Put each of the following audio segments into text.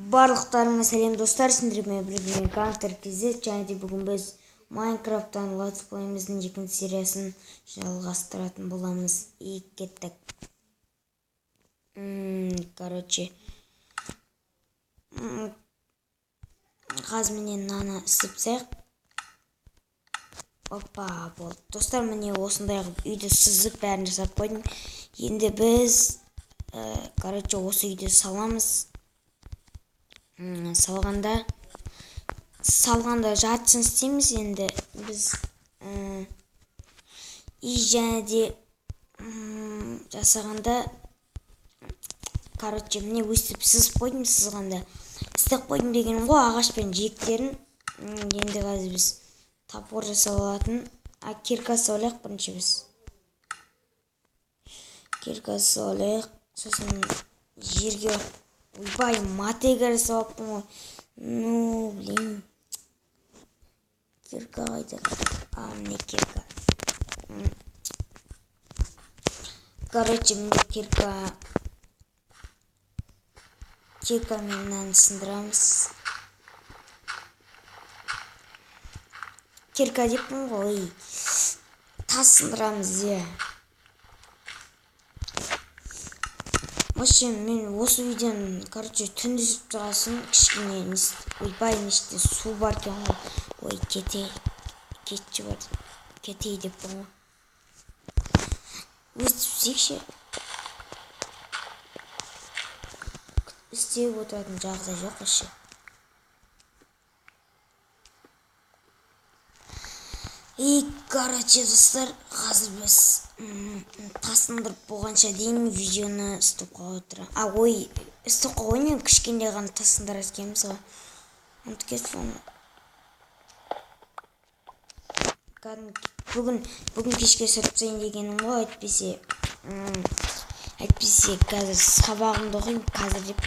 Барлықтарыңа сәлем достар, сендермен бірге Counter KZ және де бүгін біз Майнкрафттан летсплейіміздің екінші сериясын жалғастыратын боламыз. И кеттік. Короче, қазір наны ісіпсек. Опа, болды. Достар, міне осындай үйді сызып бәрін жасап қойдым. Енді біз короче, осы үйді саламыз. Салғанда жартысын істейміз. Енді біз и және де жасағанда короче, міне өстіп сызып қойдым. Сызғанда істеп қойдым дегенім ғой, ағаш пен жиектерін. Енді қазір біз топор жасап алатын. Кирка жасап бірінші біз. Кирка жасап сосын жерге ойбай мотыга жасап ғой. Ну, блин. Кирка қайда? Міне кирка. Короче, міне киркамен мынаны сындырамыз. Кирка деппін ғой. Тас сындырамыз, мен осы видеоны, короче, түнді сүріп тұрғасын, кішкене ойбай нешті су бар кен ғой. Ой, кетші бар. Кетей деппін ғой. Өстіпсекші. Істеп отыратын жағдай жоқ еші. И, короче, достар, қазір біз тасындырып болғанша дейін видеоны істеп қойып отырам. Істеп қойып кішкенде ғана тасындыр әскеміз ғой. Ұмытып кетіп бүгін кешке сүріпсейін дегенім ғой. Әйтпесе қазір сабағымды оқимын. Қазір деп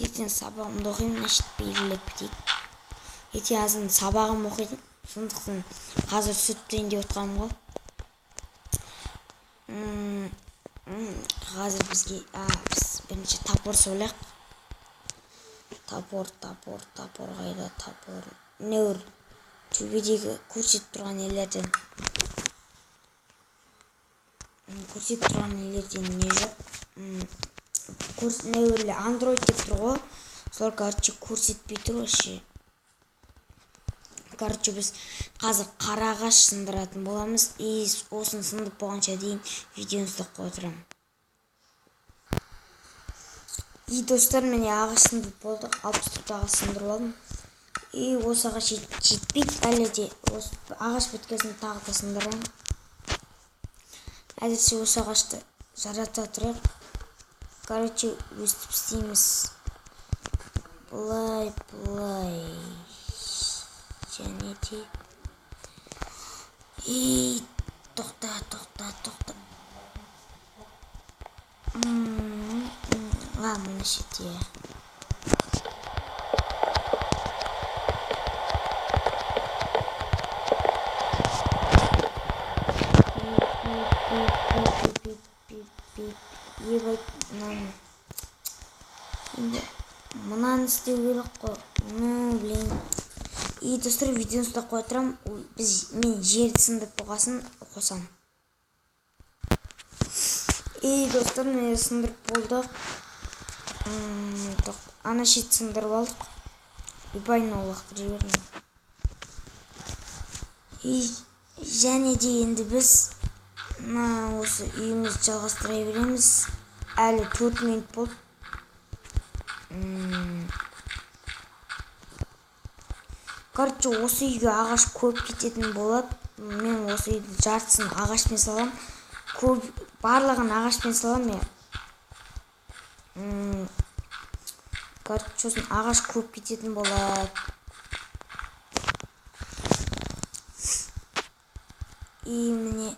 ертең сабағымды оқимын. Белгілеп бітейік. Ертең азын сабағым оқитын. Сондықтан қазір сүріпсейін деп отқаным ғой. Қазір бізге біз бірінші топор сөйлек. Топор қайда? Топор нөр төбедегі көрсетіп тұрған елерден не жоқ. Нөрлі андроид деп тұр ғой. Сол короче көрсетпей тұр вообще. Короче, біз қазір қара ағаш сындыратын боламыз. И осын сындып болғанша дейін видеоны істеп қойып отырамын. И достар, міне ағаш сындырып болды. 60 ағаш сындырып алдым. И осы ағаш жетпейді. Әлі де ағаш біткесін тағы да сындырам. Әдірсе осы ағашты жарата тұрайық. Короче, өстіп істейміз. Бұлай. Және де. И тоқта. Мына шетте. Мынаны істеу керек қой. Ну, блин. И достар, видеоны ұстап қойып отырам. Мен жерді сындырып болғасын қосам. И достар, мен сындырып болдық. Ана шет сындырып алдық. Үйбайын олақты жібердім. И және де енді біз осы үйімізді жалғастыра береміз. Әлі 4 минут болды. Короче, осы үйге ағаш көп кететін болады. Мен осы үйді жартысын ағашпен салам. Барлығын ағашпен салам. Короче, сосын ағаш көп кететін болады. И міне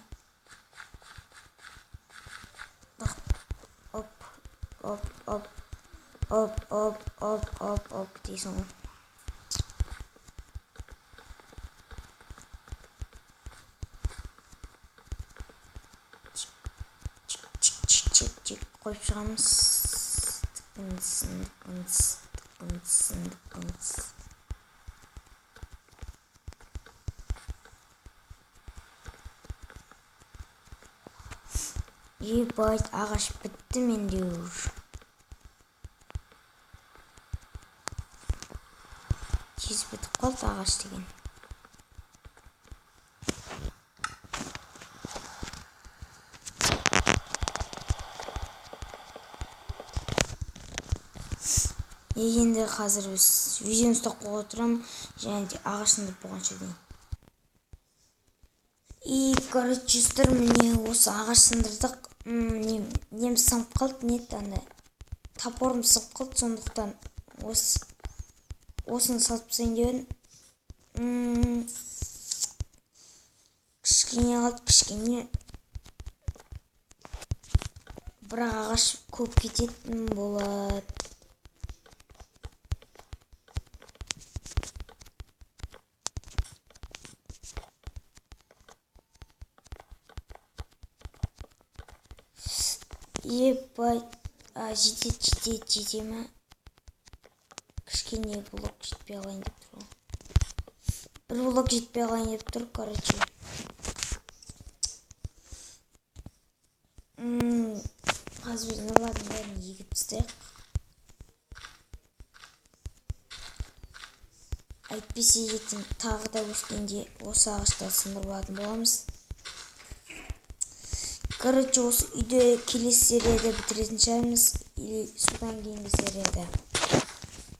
оп дейсің ғой. Қойып шығамыз. Ебать, ағаш бітті менде уже. Тез бітіп қалды ағаш деген. Енді қазір біз видеоны ұстап қойып отырамын, және де ағашын болғанша дейін. И, короче, міне осы ағаш сындырдық. Нем сынып қалды, нет, анда топорым сынып қалды, сондықтан осыны салып тастайын деп. Кішкене қалды, кішкене. Бірақ ағаш көп кететін болады. Ебать, жете ма? Кішкене блок жетпей қалайын деп тұр. Бір блок жетпей қалайын деп тұр, короче. Қазір біз нұрлардың бәрін егіп тастайық. Әйтпесе ертең тағы да өскенде осы ағашты сындырып алатын боламыз. Короче, осы үйде келесі серияда бітіретін шығармыз, или содан кейінгі серияда.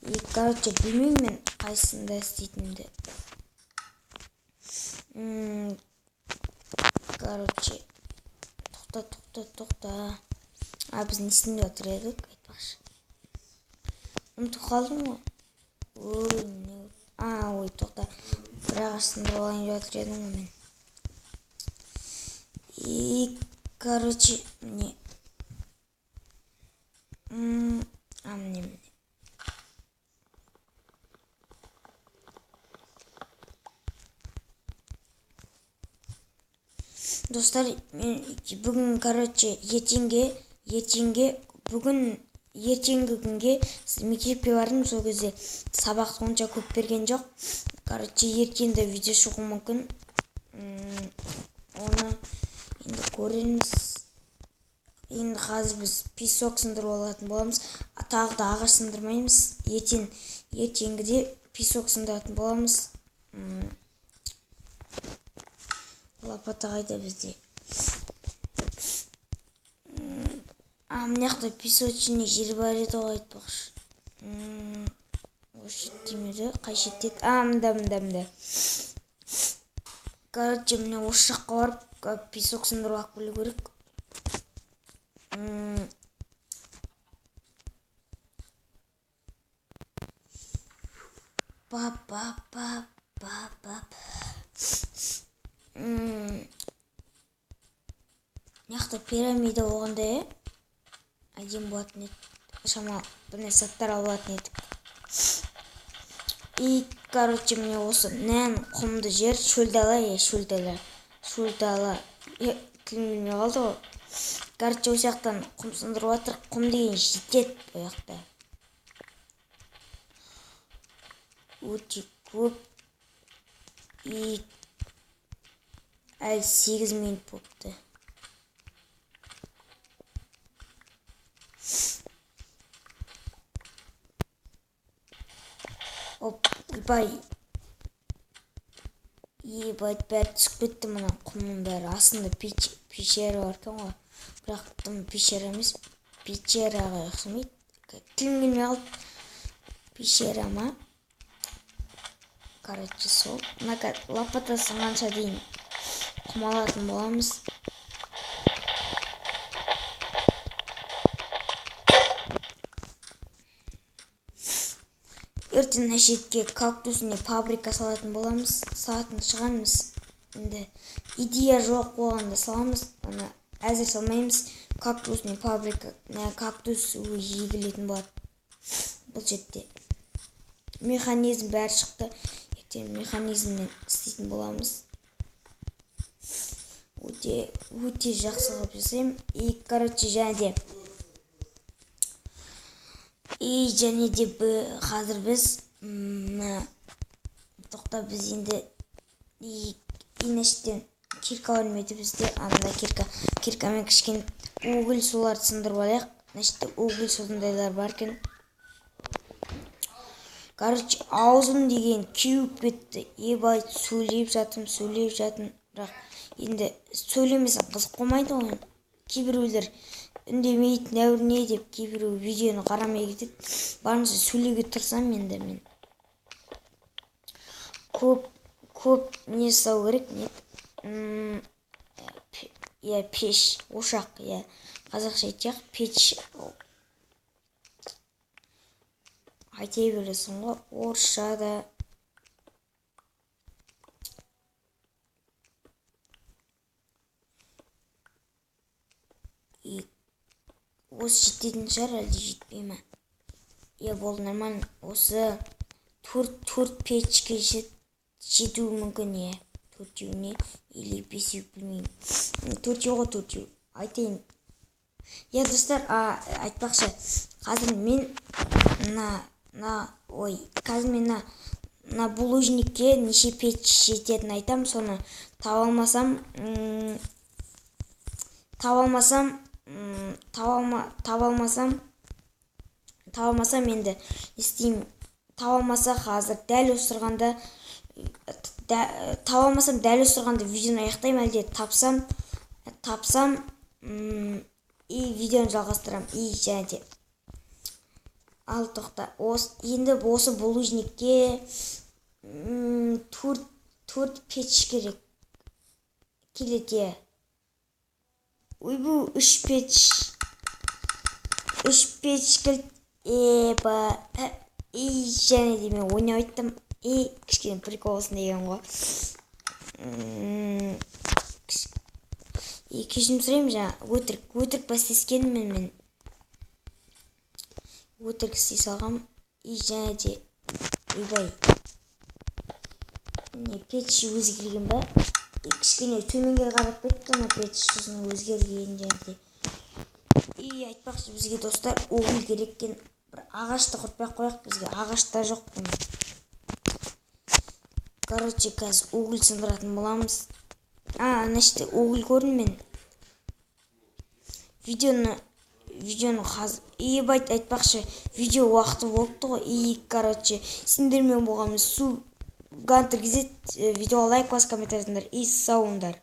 И, короче, білмеймін мен қайсында істейтінімді. Короче, тоқта. Біз не істейін деп отыр едік, айтпақшы. Ұмытып қалдым ғой. Ой, тоқта. Бір ағаш сындырып алайын деп отыр едім ғой мен. И, короче, міне. Міне. Достар, бүгін, короче, ертеңгі күнге мектепке бардым, сол кезде сабақты онша көп берген жоқ. Короче, ертеңде видео шығуы мүмкін. Оны енді көреміз. Енді қазір біз песок сындырып алатын боламыз. Тағы да ағаш сындырмаймыз. Ертеңгіде песок сындыратын боламыз. Лопата қайда бізде? Мына жақта песочный жер бар еді ғой, айтпақшы. Осы шеттемеді, қай шетте? Мында. Короче, міне осы жаққа барып песок сындырып алып келу керек. Мына пирамида болғанда әдем болатын еді. Шамалы бірне заттар алатын едік. И, короче, міне осы нән құмды жер, шөлдала. Тілім қалды ғой. Короче, осы жақтан құм сындырып жатыр. Құм деген жетеді бұл жақта. Өте көп. И, әлі 8 минут болыпты. Ебать, бәрі түсіп кетті мұна құмның бәрі. Астында пещера бар екен ғой. Бірақ тым пещера емес, пещераға ұқсамайды. Тілім келмей қалды. Пещера ма? Короче, сол. Лопата сынғанша дейін құм алатын боламыз. Ертең шетке кактусіне фабрика салатын боламыз, салатын шығамыз. Енді идея жоқ болғанда саламыз, оны әзір салмаймыз. Кактусіне фабрика, кактус егілетін болады. Бұл жерде механизм бәрі шықты. Ертең механизммен істейтін боламыз. Өте жақсы қылып жасаймын. И, короче, және де және де қазір біз тоқта біз енді инештен кирка өрмеді бізде анда киркамен кішкене угіл суларды сындырып алайық. Значит, угіл судындайлар бар екен. Короче, аузым деген кеуіп кетті. Ебай, сөйлеп жатым, бірақ енді сөйлемесем қызық болмайды ғой. Кейбіреулер үндемейді, нәуріне деп кейбіреу видеоны қарамай кетеді. Барынша сөйлеуге тырысамын енді мен. Көп не жасау керек, не? Пеш, ошақ, қазақша айтсақ, пеш. Айтай бересің ғой, орысша да. Осы жететін шығар, әлде жетпей ма? Болды нормально. Осы төрт печке жетуі мүмкін, төртеуіне, или бесеу білмеймін. Төртеу ғой, төртеу. Айтайын. Достар, айтпақшы, қазір мен қазір мен на булыжникке неше печ жететін айтам, соны таба алмасам енді істеймін. Таба алмаса қазір дәл осырғанда видеоны аяқтаймын, әлде тапсам видеоны жалғастырам. Және де ал тоқта, енді осы булыжникке төрт печ керек келеді. Ойбу, үш печ келді. Және де мен ойнап айттым. Кішкене прикол болсын деген ғой. Кешірім сұраймын, жаңа өтірік бастескенмін мен. Өтірік істей салғам. Және де ойбай. Печ өзгерген ба? Кішкене төменге қарап кетті, печ сосын өзгерген жерде. Айтпақшы, бізге достар угіл кереккен. Бір ағашты құртпай қояқ, бізге ағашта жоқ. Короче, қазір угіл сындыратын боламыз. Значит, угіл көрдім мен. Видеоны қазір айтпақшы, видео уақыты болыпты ғой. Короче, сендермен болғанымыз су гантер кезет. Видеоға лайк бас, комментарий сауындар.